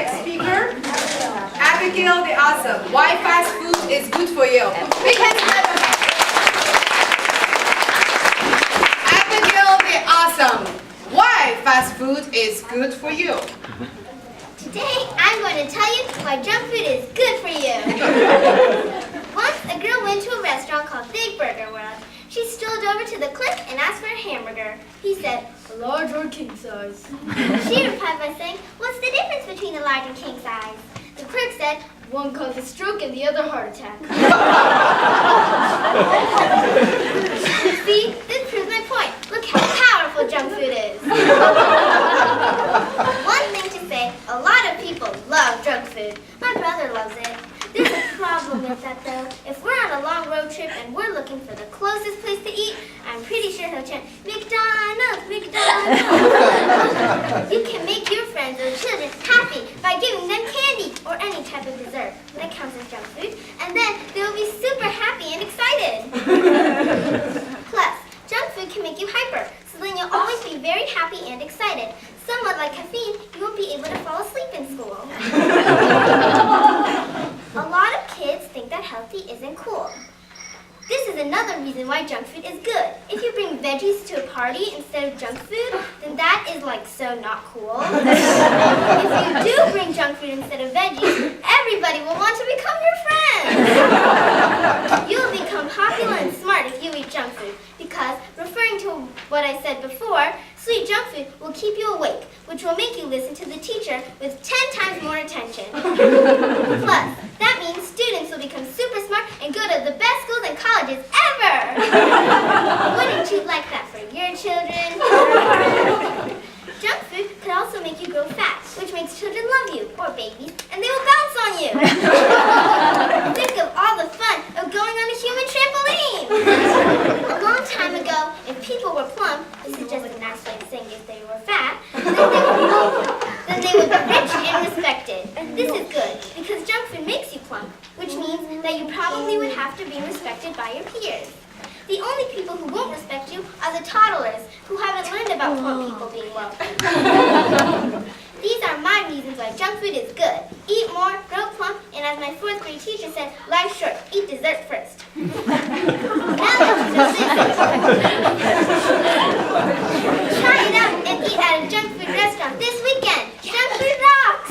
next speaker, Abigail the Awesome. Why fast food is good for you? We can clap them. Abigail the Awesome. Why fast food is good for you? Today, I'm going to tell you why junk food is good for you. Once, a girl went to a restaurant called Big Burger World. She strolled over to the clerk and asked for a hamburger. He said, "A large or king size?" She replied by saying, "What's the difference between a large and king size?" The clerk said, "One causes stroke and the other heart attack." See, this proves my point. Look how powerful junk food is. One thing to say, a lot of people love junk food. My brother loves it. There's a problem with that though. If we're on a long road trip and we're looking for the closest place to eat, I'm pretty sure he'll chant, "McDonald's, McDonald's." You can make your friends or children happy by giving them candy or any type of dessert. That counts as junk food. And then they will be super happy and excited. Plus, junk food can make you hyper, so then you'll always be very happy and excited. Somewhat like caffeine, you won't be able to fall asleep in school. A lot of kids think that healthy isn't cool. This is another reason why junk food is good. If you bring veggies to a party instead of junk food, then that is like so not cool. If you do bring junk food instead of veggies, everybody will want to become your friends. You'll become popular and smart if you eat junk food because, referring to what I said before, sweet junk food will keep you awake, which will make you listen to the teacher with 10 times more attention. Plus, that means students will become super smart and go to the best schools and colleges ever! Wouldn't you like that for your children? Junk food could also make you grow fat, which makes children love you, or babies, and they will bounce on you. Think of all the fun of going on a human trampoline! A long time ago, if people were plump, this is just a nice way of saying if they were fat, then they would be rich and respected. This is good, because junk food makes you plump, which means that you probably would have to be respected by your peers. The only people who won't respect you are the toddlers, who haven't learned about plump people being wealthy. These are my reasons why junk food is good. Eat more, grow plump, and as my 4th grade teacher said, life's short, eat dessert first. Now that you know this, try it out and eat at a junk food restaurant this weekend. Junk food rocks!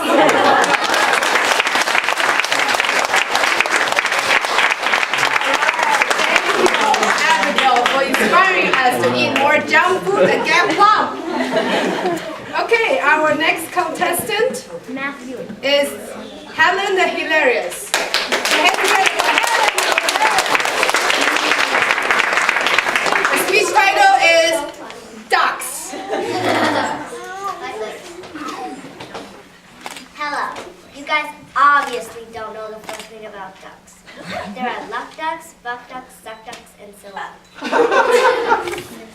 For inspiring us to eat more junk food and get plump. Okay, our next contestant is Helen the Hilarious. The speech title is Ducks. Hello. You guys obviously don't know the first thing about ducks. There are luck ducks, buck ducks, suck ducks, and so on.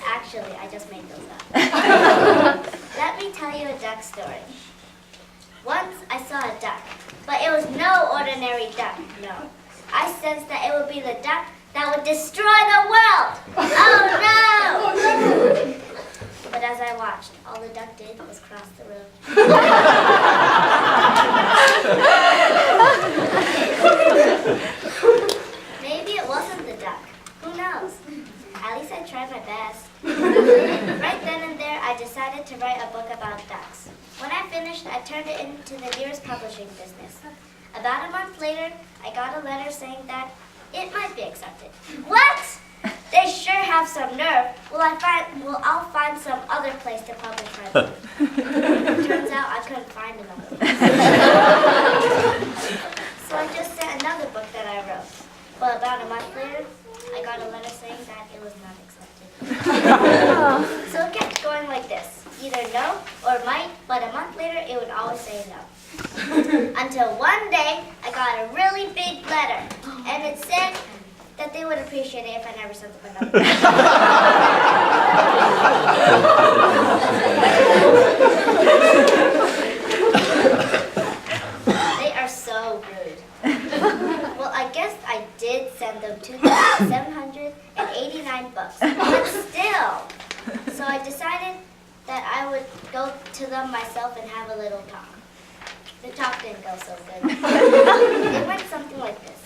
Actually, I just made those up. Let me tell you a duck story. Once I saw a duck, but it was no ordinary duck, no. I sensed that it would be the duck that would destroy the world. Oh no! But as I watched, all the duck did was cross the road. Maybe it wasn't the duck. Who knows? At least I tried my best. Right then and there, I decided to write a book about ducks. When I finished, I turned it into the nearest publishing business. About a month later, I got a letter saying that it might be accepted. What? They sure have some nerve. I'll find some other place to publish my book. Turns out I couldn't find another place. So I just sent another book that I wrote. But about a month later, I got a letter saying that it was not accepted. So it kept going like this. Either no or might, but a month later it would always say no. Until one day, I got a really big letter. And it said that they would appreciate it if I never sent them another letter. They are so rude. Well, I guess I did send them 2,789 books, but still. So I decided that I would go to them myself and have a little talk. The talk didn't go so good. It went something like this.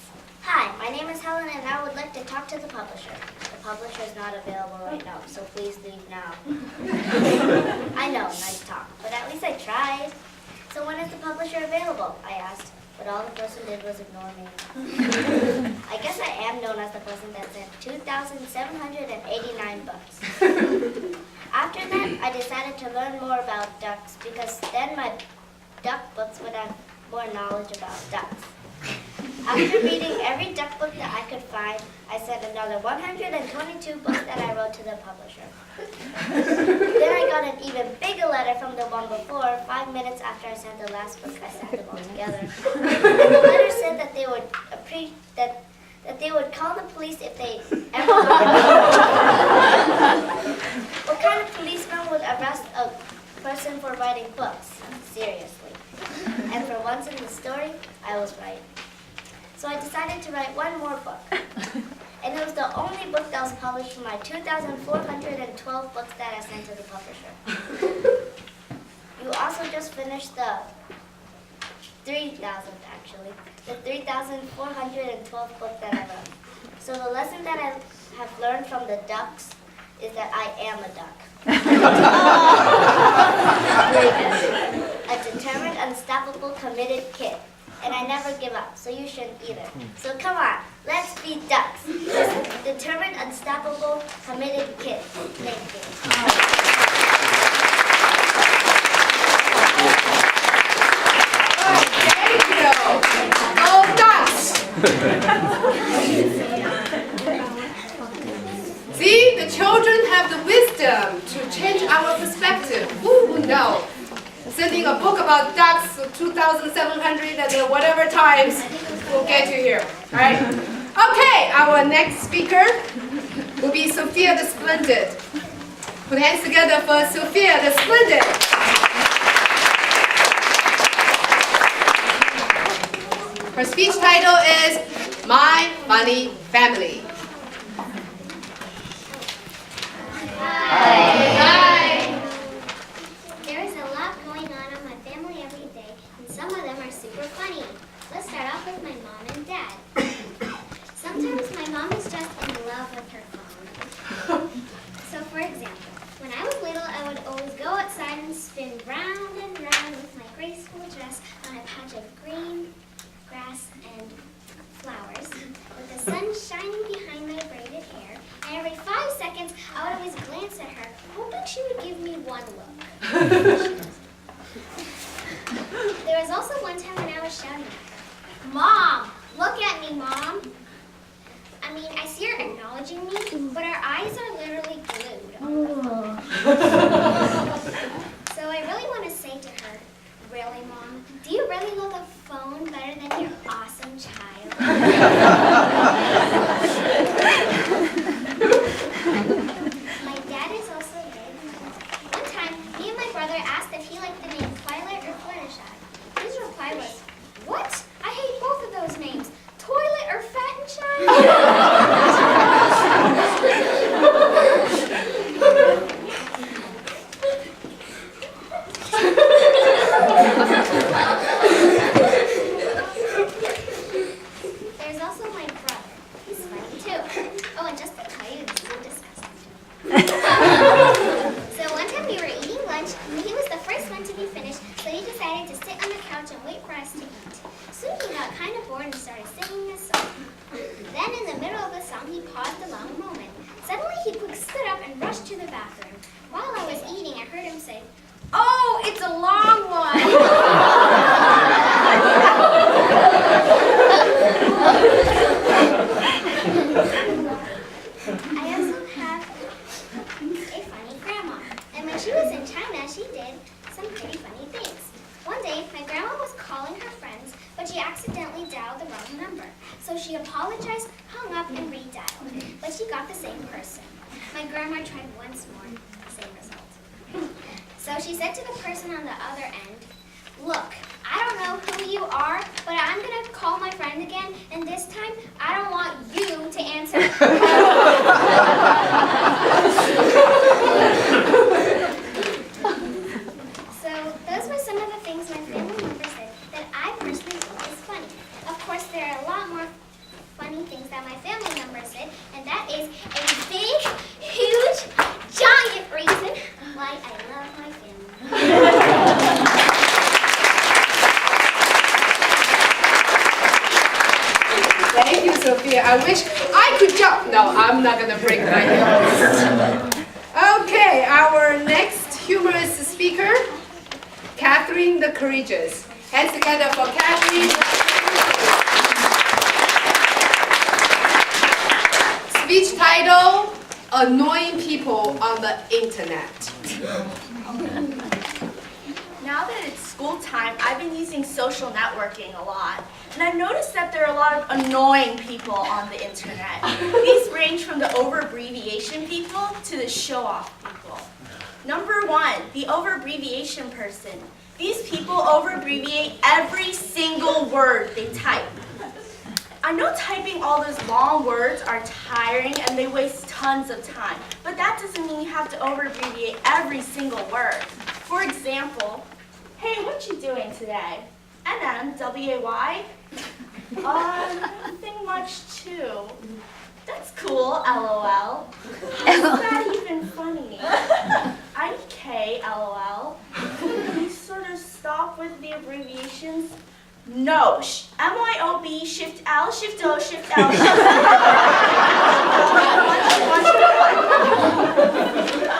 Hi, my name is Helen and I would like to talk to the publisher. The publisher is not available right now, so please leave now. I know, nice talk, but at least I tried. So when is the publisher available? I asked, but all the person did was ignore me. I guess I am known as the person that sent 2,789 books. After that, I decided to learn more about ducks because then my duck books would have more knowledge about ducks. After reading every duck book that I could find, I sent another 122 books that I wrote to the publisher. Then I got an even bigger letter from the one before, 5 minutes after I sent the last book. I sent them all together. The letter said that they would that they would call the police if they ever got it. What kind of policeman would arrest a person for writing books? Seriously. And for once in the story, I was right. So I decided to write one more book. And it was the only book that was published from my 2,412 books that I sent to the publisher. You also just finished the 3,412 book that I wrote. So the lesson that I have learned from the ducks is that I am a duck. A determined, unstoppable, committed kid. And I never give up, so you shouldn't either. So come on, let's be ducks. Determined, unstoppable, committed kid. Thank you. See, the children have the wisdom to change our perspective. Who would know? Sending a book about ducks 2,700 and whatever times will get you here. All right? Okay, our next speaker will be Sophia the Splendid. Put hands together for Sophia the Splendid. Her speech title is My Funny Family. Hi. There is a lot going on in my family every day, and some of them are super funny. Let's start off with my mom and dad. Sometimes my mom is just in love with her phone. So for example, when I was little, I would always go outside and spin round and round with my graceful dress on a patch of green grass and flowers, with the sun shining behind my braided hair, and every 5 seconds I would always glance at her, hoping she would give me one look. There was also one time when I was shouting at her, "Mom, look at me, Mom." I mean, I see her acknowledging me, but her eyes are literally glued. So I really want to say to her, "Really, Mom? Do you really know the phone better than your awesome child?" My dad is also big. One time, me and my brother asked if he liked the name Twilight or Fluttershy. His reply was, "What? I hate both of those names. Toilet or Fattenshine?" There's also my brother. He's funny too. Oh, and just to tell you, this is disgusting. So one time we were eating lunch, and he was the first one to be finished, so he decided to sit on the couch and wait for us to eat. Soon he got kind of bored and started singing a song. Then in the middle of the song, he paused a long moment. Suddenly he quick stood up and rushed to the bathroom. While I was eating, I heard him say, "Oh, it's a long one." I also have a funny grandma, and when she was in China, she did some pretty funny things. One day, my grandma was calling her friends, but she accidentally dialed the wrong number. So she apologized, hung up, and redialed, but she got the same person. My grandma tried once more, same result. So she said to the person on the other end, "Look, I don't know who you are, but I'm going to call my friend again, and this time, I don't want you to answer." So those were some of the things my family members said that is a big, huge, giant reason why I love my family. Thank you, Sophia. I wish I could jump. No, I'm not gonna break my nose. Okay, our next humorous speaker, Kathryn the Courageous. Hands together for Kathryn. Speech title, Annoying People on the Internet. Now that it's school time, I've been using social networking a lot. And I've noticed that there are a lot of annoying people on the internet. These range from the over-abbreviation people to the show-off people. Number one, the over-abbreviation person. These people over-abbreviate every single word they type. I know typing all those long words are tiring and they waste tons of time, but that doesn't mean you have to over-abbreviate every single word. For example, hey, what you doing today? NMWAY? Nothing much too. That's cool, LOL. How's that even funny? IK, LOL. Can you sort of stop with the abbreviations? No. MYOB, Shift L, Shift O, Shift L, Shift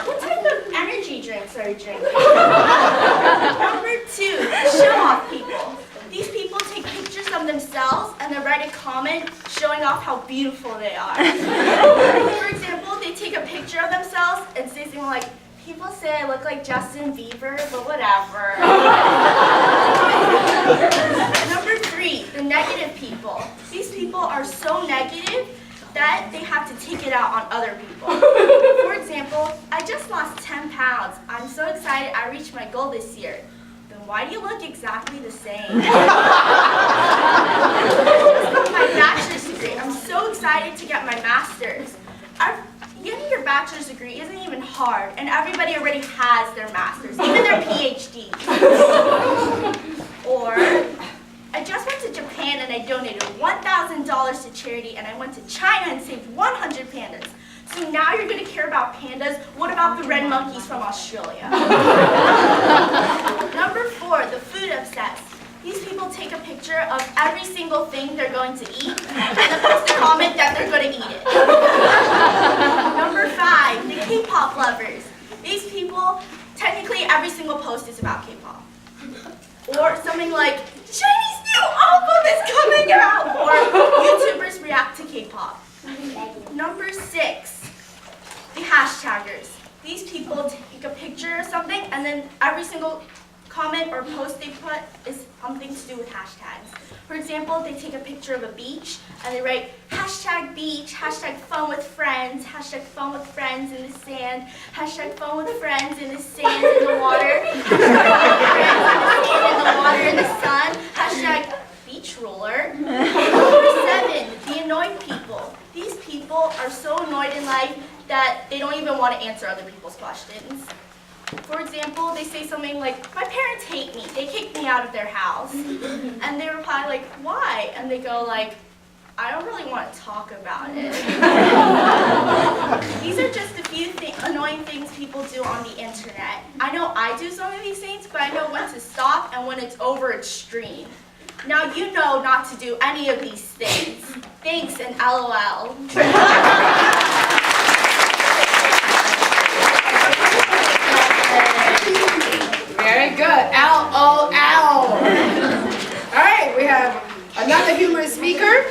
What type of energy drinks are you drinking? Number two, show-off people. These people take pictures of themselves and then write a comment showing off how beautiful they are. For example, they take a picture of themselves and say something like, people say I look like Justin Bieber, but whatever. Number three, the negative people. These people are so negative that they have to take it out on other people. For example, I just lost 10 pounds. I'm so excited I reached my goal this year. Then why do you look exactly the same? I just got my bachelor's degree. I'm so excited to get my master's. Getting your bachelor's degree isn't even hard, and everybody already has their master's, even their PhD. Or, I just went to Japan and I donated $1,000 to charity, and I went to China and saved 100 pandas. So now you're going to care about pandas? What about the red monkeys from Australia? Number four, the food obsessed. These people take a picture of every single thing they're going to eat and then post a comment that they're going to eat it. Number five, the K-pop lovers. These people, technically every single post is about K-pop. Or something like, Chinese new album is coming out! Or YouTubers react to K-pop. Number six, the hashtaggers. These people take a picture of something and then every single comment or post they put is something to do with hashtags. For example, they take a picture of a beach and they write hashtag beach, hashtag fun with friends, hashtag fun with friends in the sand, hashtag fun with friends in the sand in the water, hashtag fun with friends in the sand in the water in the sun, hashtag beach roller. Number seven, the annoying people. These people are so annoyed in life that they don't even want to answer other people's questions. For example, they say something like, my parents hate me, they kicked me out of their house. And they reply like, why? And they go like, I don't really want to talk about it. These are just a few annoying things people do on the internet. I know I do some of these things, but I know when to stop and when it's over extreme. Now you know not to do any of these things. Thanks and LOL. Very good. LOL. All right, we have another humorous speaker,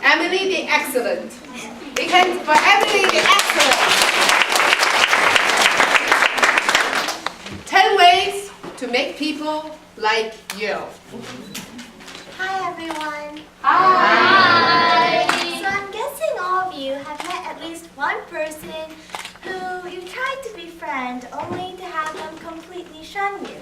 Emily the Excellent. Big hands for Emily the Excellent. 10 ways to make people like you. Hi everyone. Hi. So I'm guessing all of you have met at least one person who you tried to befriend only to have them completely shun you.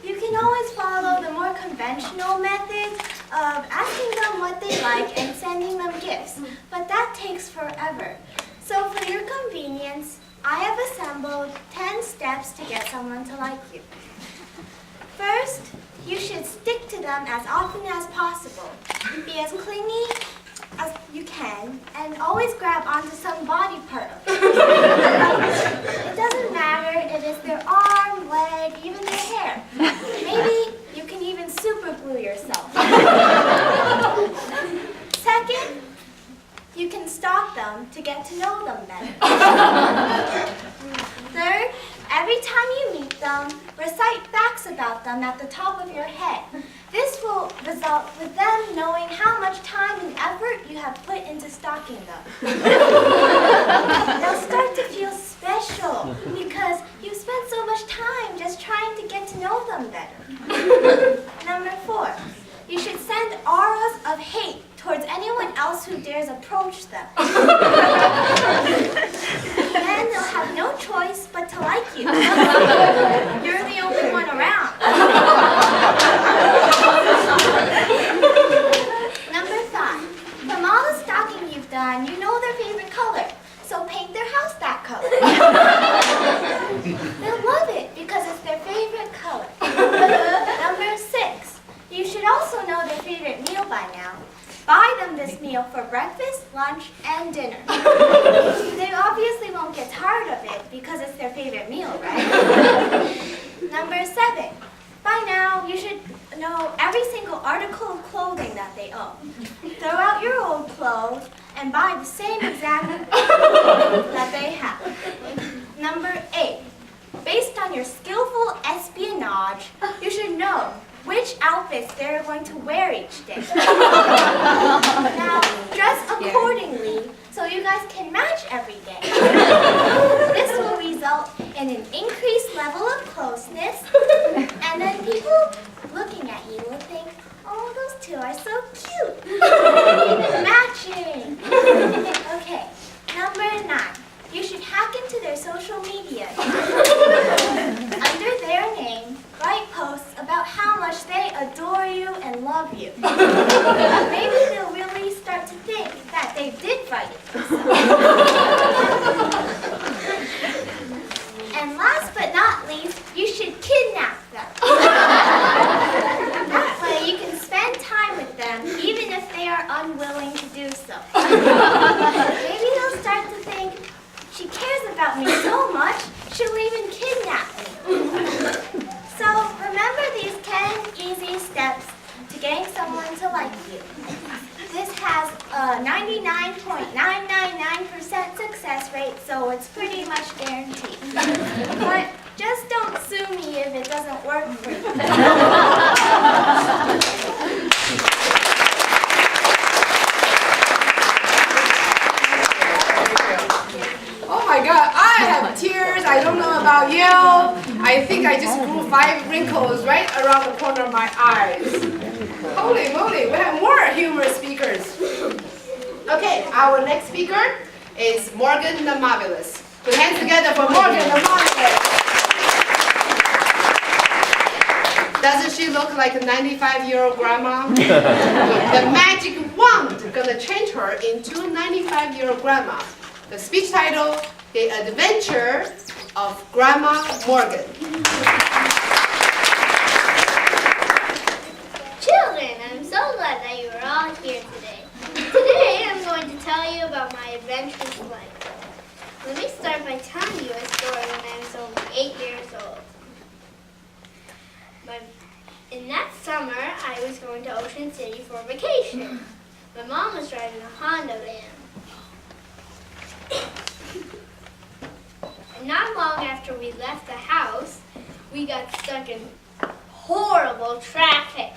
You can always follow the more conventional methods of asking them what they like and sending them gifts, but that takes forever. So for your convenience, I have assembled 10 steps to get someone to like you. First, you should stick to them as often as possible. Be as clingy as you can and always grab onto some body part of it. It doesn't matter if it's their arm, leg, even their hair. Maybe you can even super glue yourself. Second, you can stalk them to get to know them better. Third, every time you meet them, recite facts about them at the top of your head. This will result with them knowing how much time and effort you have put into stalking them. They'll start to feel special because you spent so much time just trying to get to know them better. Number 4, you should send auras of hate towards anyone else who dares approach them. Then they'll have no choice but to like you. You're the only one around. Number 5, from all the stalking you've done, you know their favorite color, so paint their house that color. They'll love it because it's their favorite color. Number 6, you should also know their favorite meal by now. Buy them this meal for breakfast, lunch, and dinner. They obviously won't get tired of it because it's their favorite meal, right? Number 7, by now you should know every single article of clothing that they own. Throw out your old clothes and buy the same exact that they have. Number 8, based on your skillful espionage, you should know which outfits they're going to wear each day. Now, dress accordingly so you guys can match every day. This will result in an increased level of closeness, and then people looking at you will think, oh, those two are so cute. Matching. Okay, number 9. You should hack into their social media. Under their name, write posts about how much they adore you and love you. Maybe they'll really start to think that they did write it themselves. And last but not least, you should kidnap them. That way you can spend time with them even if they are unwilling to do so. Maybe they'll start to think, she cares about me so much, she'll even kidnap me. So remember these 10 easy steps to getting someone to like you. This has a 99.999% success rate, so it's pretty much guaranteed. But just don't sue me if it doesn't work for you. Oh my God, I have tears. I don't know about you. I think I just grew 5 wrinkles right around the corner of my eyes. Holy moly, we have more humorous speakers. Okay, our next speaker is Morgan the Marvelous. Put hands together for Morgan the Marvelous. Doesn't she look like a 95-year-old grandma? The magic wand gonna change her into a 95-year-old grandma. The speech title, The Adventure of Grandma Morgan. Children, I'm so glad that you are all here today. Today I'm going to tell you about my adventurous life. Let me start by telling you a story when I was only 8 years old. In that summer, I was going to Ocean City for vacation. My mom was driving a Honda van. And not long after we left the house, we got stuck in horrible traffic.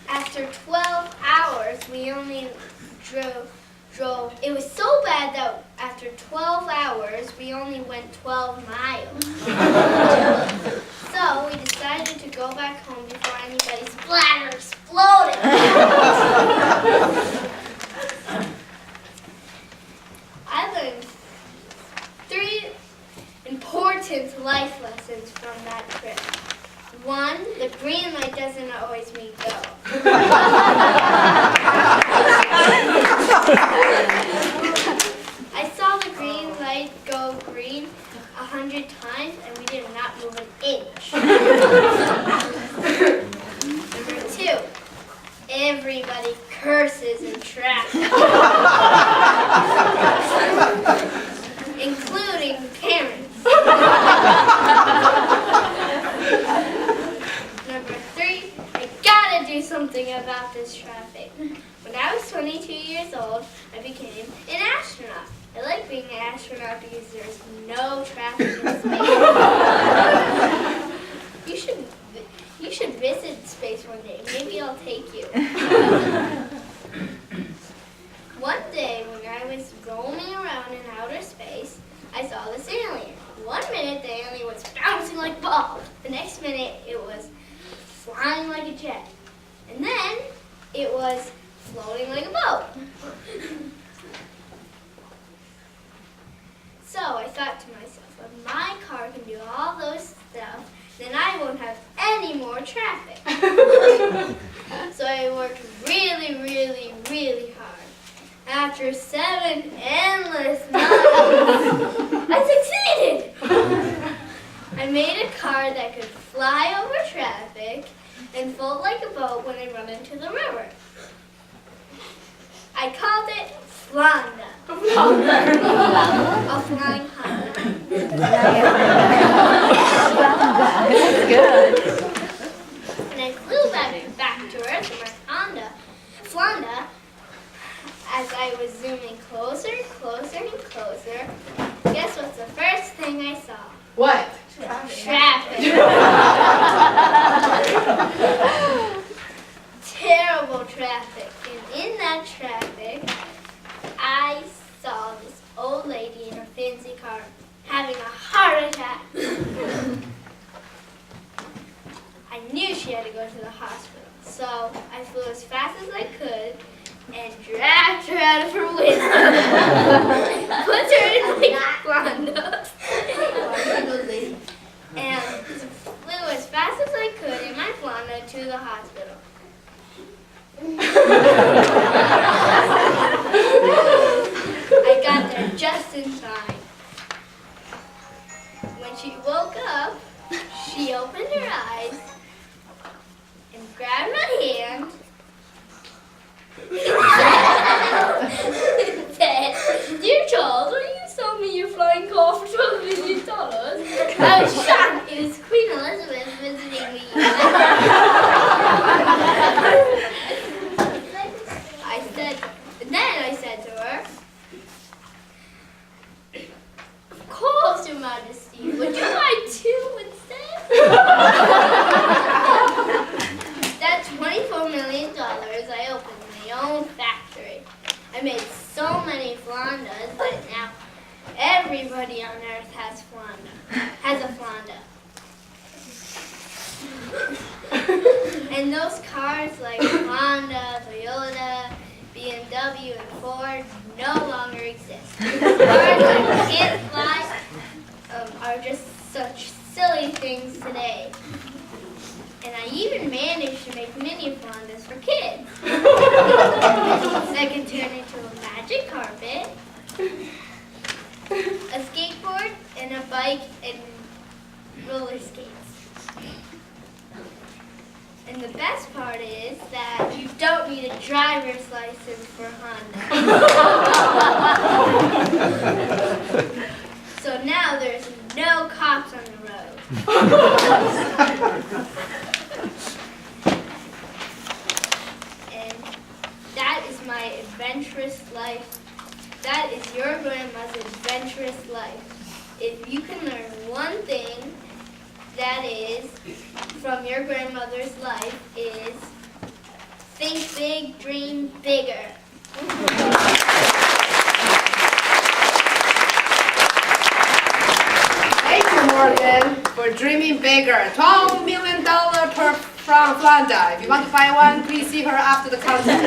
After 12 hours, we only drove. It was so bad that after 12 hours, we only went 12 miles. So we decided to go back home before anybody's bladder exploded. I learned 3 important life lessons from that trip. 1, the green light doesn't always mean go. I saw the green light go green 100 times and we did not move an inch. 2. Everybody curses in traffic. Including parents. Number 3, I gotta do something about this traffic. When I was 22 years old, I became an astronaut. I like being an astronaut because there's no traffic in space. You should visit space one day. Maybe I'll take you. One day when I was roaming around in outer space, I saw this alien. 1 minute the alien was bouncing like a ball. The next minute it was flying like a jet. And then it was floating like a boat. So I thought to myself, if my car can do all those stuff, then I won't have any more traffic. So I worked really, really, really hard. After 7 endless months, I succeeded! I made a car that could fly over traffic and float like a boat when I run into the river. I called it Flanda. A flying Honda. That's good. And I flew back to Earth in my Honda, Flanda, as I was zooming closer, closer, and closer. Guess what's the first thing I saw? What? Traffic. Terrible traffic. And in that traffic, I saw this old lady in a fancy car having a heart attack. I knew she had to go to the hospital, so I flew as fast as I could and dragged her out of her window. Put her in my Flanda. And flew as fast as I could in my Flanda to the hospital. I got there just in time. When she woke up, she opened her eyes and grabbed my hand and said, "Dear Charles, will you sell me your flying car for $12 million?" I was shocked. It was Queen Elizabeth visiting me. I said to her, "Of course, Your Majesty. Would you buy 2 instead?" That $24 million, I opened my own factory. I made so many Flandas that now everybody on Earth has a Flanda. And those cars like Honda, Toyota, BMW, and Ford no longer exist. Cars that can't fly are just such silly things today. And I even managed to make mini Flandas for kids. That can turn into a magic carpet, a skateboard, and a bike, and roller skates. And the best part is that you don't need a driver's license for Honda. So now there's no cops on the road. And that is my adventurous life. That is your grandma's adventurous life. If you can learn one thing, that is, from your grandmother's life, is think big, dream bigger. Thank you, Morgan, for dreaming bigger. $12 million from Flanda. If you want to buy one, please see her after the contest.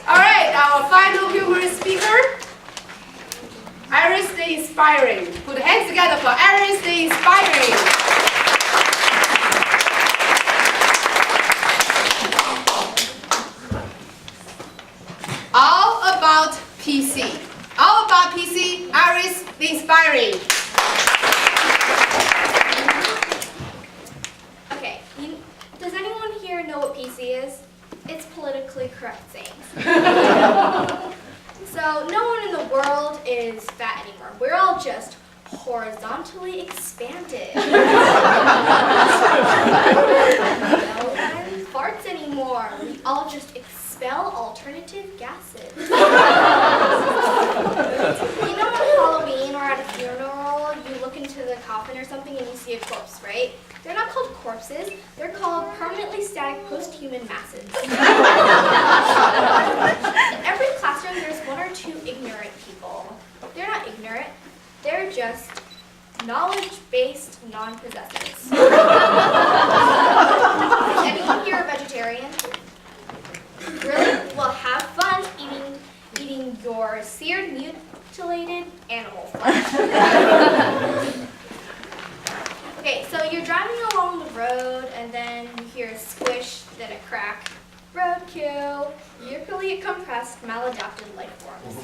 All right, our final humorous speaker, Iris the Inspiring. Put hands together for Iris the Inspiring. All about PC. All about PC, Iris the Inspiring. Okay, does anyone here horizontally expanded. No one farts anymore. We all just expel alternative gases. You know on Halloween or at a funeral, you look into the coffin or something and you see a corpse, right? They're not called corpses. They're called permanently static post-human masses. In every classroom, there's one or two ignorant people. They're not ignorant. They're just knowledge-based non-possessives. Is anyone here a vegetarian? Really? Well, have fun eating your seared, mutilated animal flesh. Okay, so you're driving along the road and then you hear a squish, then a crack. Roadkill. Usually compressed, maladapted life forms.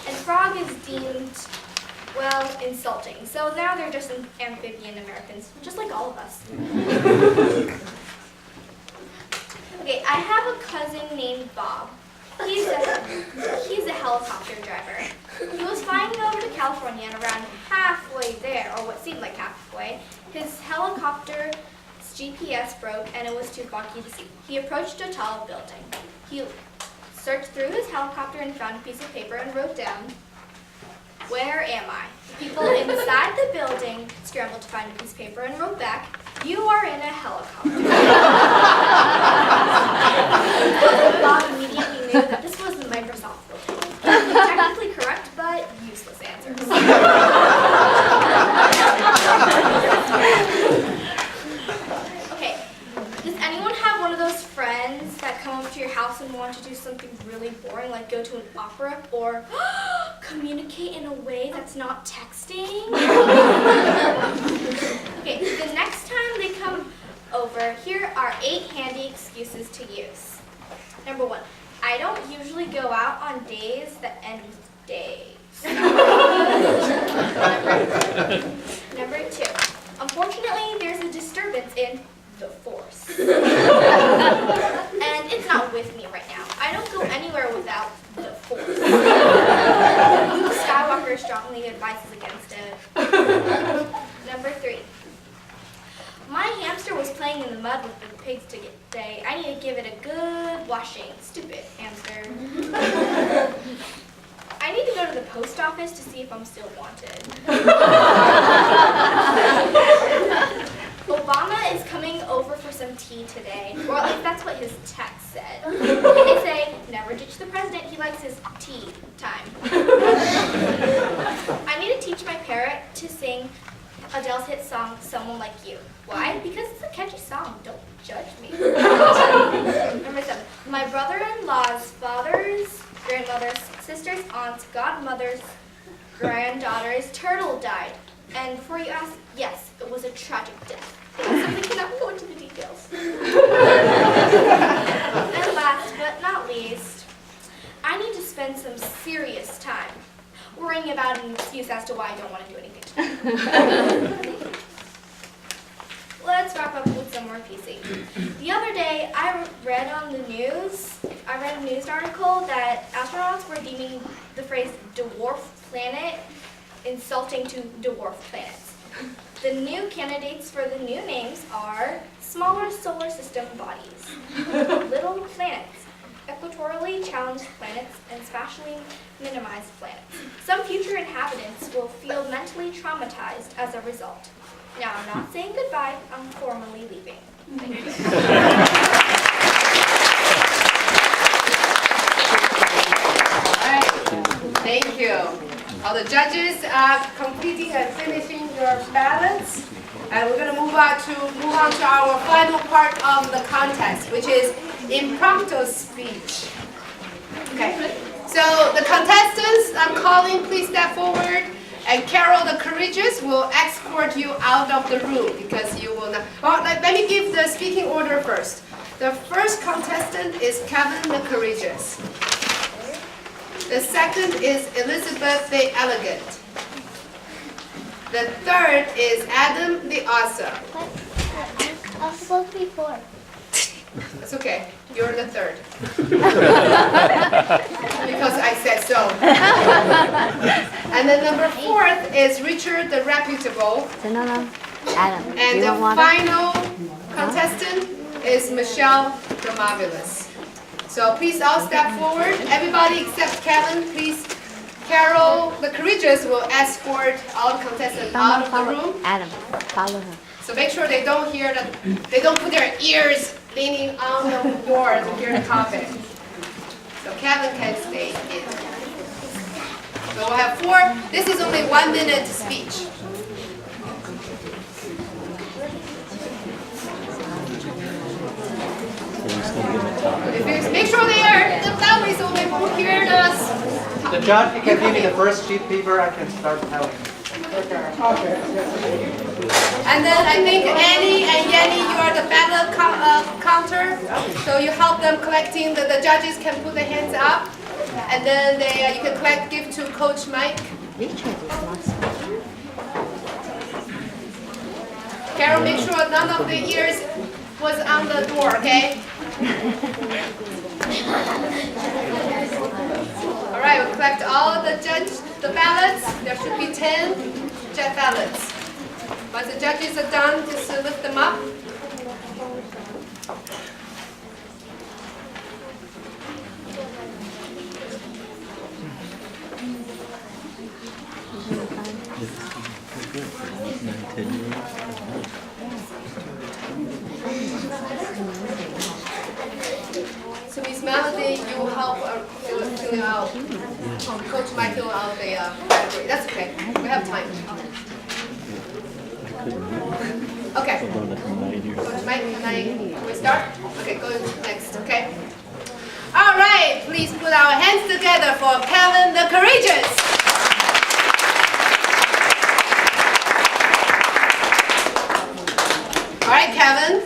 And frog is deemed, well, insulting. So now they're just amphibian Americans, just like all of us. Okay, I have a cousin named Bob. He's a helicopter driver. He was flying over to California and around halfway there, or what seemed like halfway, his helicopter's GPS broke and it was too foggy to see. He approached a tall building. He searched through his helicopter and found a piece of paper and wrote down, "Where am I?" The people inside the building scrambled to find a piece of paper and wrote back, "You are in a helicopter." Bob immediately knew that this was the Microsoft building. Technically correct, but useless answers. Okay, does anyone have one of those friends that come over to your house and want to do something really boring, like go to an opera or communicate in a way that's not texting? Okay, the next time they come over, here are 8 handy excuses to use. Number 1, I don't usually go out on days that end with days. Number 2, unfortunately, there's a disturbance in the force. And it's not with me right now. I don't go anywhere without the force. Luke Skywalker strongly advises against it. Number 3, my hamster was playing in the mud with the pigs today. I need to give it a good washing. Stupid hamster. I need to go to the post office to see if I'm still wanted. Obama is coming over for some tea today, or at least that's what his text said. And they say, never ditch the president, he likes his tea time. I need to teach my parrot to sing Adele's hit song, Someone Like You. Why? Because it's a catchy song, don't judge me. Number 7, my brother-in-law's father's, grandmother's, sister's, aunt's, godmother's, granddaughter's turtle died. And before you ask, yes, it was a tragic death. So we cannot go into the details. And last but not least, I need to spend some serious time worrying about an excuse as to why I don't want to do anything today. Let's wrap up with some more PC. The other day, I read a news article that astronauts were deeming the phrase dwarf planet insulting to dwarf planets. The new candidates for the new names are smaller solar system bodies, little planets, equatorially challenged planets, and spatially minimized planets. Some future inhabitants will feel mentally traumatized as a result. Now, I'm not saying goodbye, I'm formally leaving. Thank you. All right, thank you. All the judges are completing and finishing your ballots. And we're going to move on to our final part of the contest, which is impromptu speech. Okay, so the contestants I'm calling, please step forward. And Carol the Courageous will escort you out of the room because you will not. Well, let me give the speaking order first. The first contestant is Kevin the Courageous. The second is Elizabeth the Elegant. The third is Adam the Awesome. I was supposed to be 4. It's okay. You're the third. Because I said so. then number 4th is Richard the Reputable. No, no. Adam, And you the want water? final contestant is Michelle the Marvelous. So please all step forward. Everybody except Kevin, please. Carol the Courageous will escort all the contestants out of the room. Adam, follow her. So make sure they don't hear that, they don't put their ears leaning on the door to hear the topic. So Kevin can stay in. So we'll have 4. This is only 1 minute speech. Make sure the bell is open who hear us. The judge can give me the first sheet paper, I can start telling. And then I think Annie and Yanni, you are the ballot counter. So you help them collecting, the judges can put their hands up. And then you can give to Coach Mike. Richard is not smart. Carol, make sure none of the ears was on the door, okay? All right, we'll collect all the ballots. There should be 10 ballots. Once the judges are done, just lift them up. So Miss Melody, you will help fill out. Coach Mike fill out the category. That's okay. We have time. Okay. Coach Mike, can we start? Okay, go next. Okay. All right. Please put our hands together for Helen the Courageous. All right, Kevin.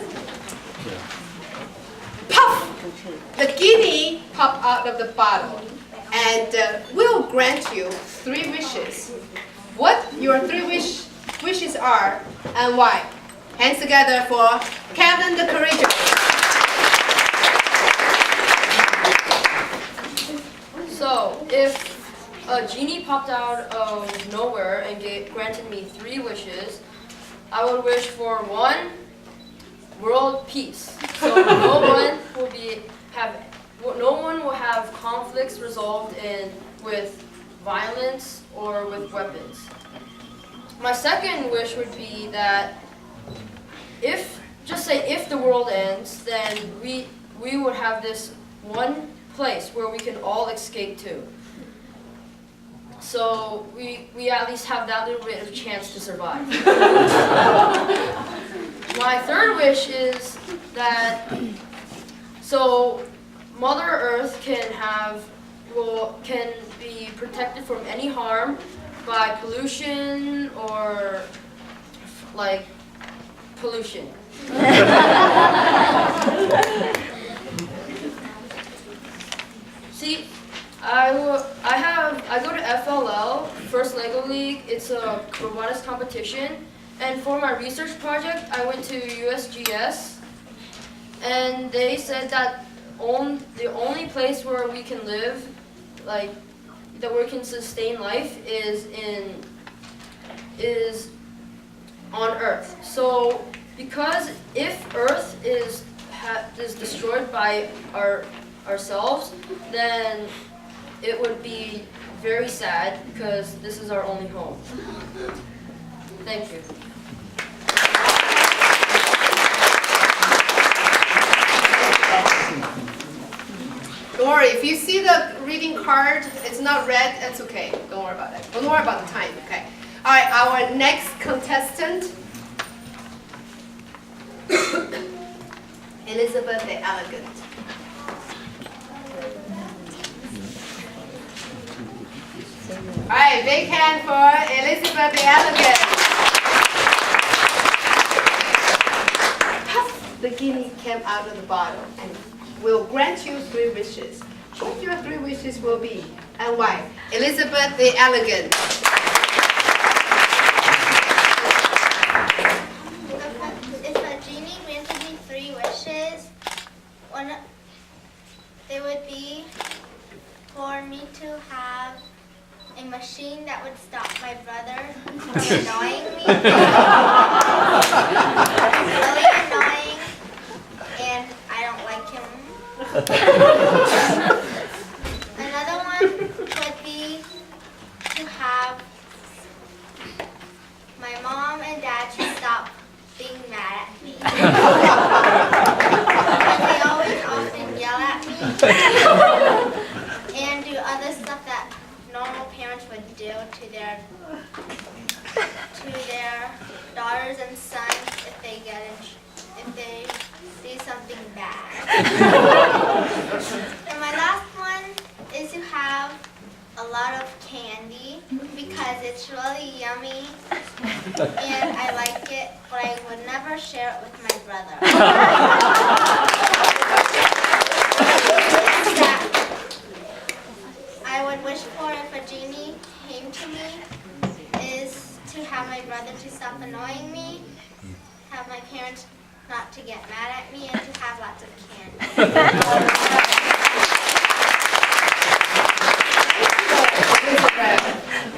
Puff! The genie popped out of the bottle and will grant you 3 wishes. What your 3 wishes are and why? Hands together for Kevin the Courageous. So, if a genie popped out of nowhere and granted me 3 wishes, I would wish for 1, world peace. So no one will have conflicts resolved with violence or with weapons. My second wish would be that if the world ends, then we would have this one place where we can all escape to. So we at least have that little bit of chance to survive. My third wish is that Mother Earth can be protected from any harm by pollution or like pollution. See, I go to FLL, First Lego League. It's a robotics competition. And for my research project, I went to USGS, and they said that the only place where we can live, like that we can sustain life, is on Earth. So, because if Earth is destroyed by ourselves, then it would be very sad because this is our only home. Thank you. Don't worry, if you see the reading card, it's not red, that's okay. Don't worry about it. Don't worry about the time, okay? All right, our next contestant, Elizabeth the Elegant. All right, big hand for Elizabeth the Elegant. The genie came out of the bottle and will grant you 3 wishes. What your 3 wishes will be and why? Elizabeth the Elegant. If a genie granted me 3 wishes, it would be for me to have a machine machine that would stop my brother from annoying me. He's really annoying, and I don't like him. Another one would be to have my mom and dad to stop being mad at me. They always often yell at me and do other stuff that normal parents would do to their daughters and sons if they do something bad. And my last one is to have a lot of candy because it's really yummy and I like it, but I would never share it with my brother. That I would wish for if a genie came to me is to have my brother to stop annoying me, have my parents not to get mad at me, and to have lots of candy.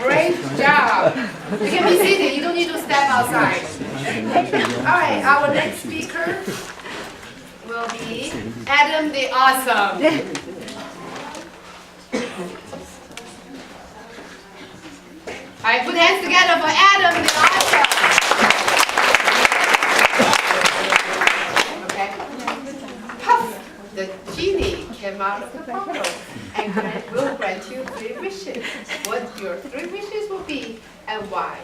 Great job. You can be seated. You don't need to step outside. All right, our next speaker will be Adam the Awesome. All right, put hands together for Adam the Awesome. Okay. Puff, the genie came out of the bottle and will grant you 3 wishes. What your 3 wishes will be and why?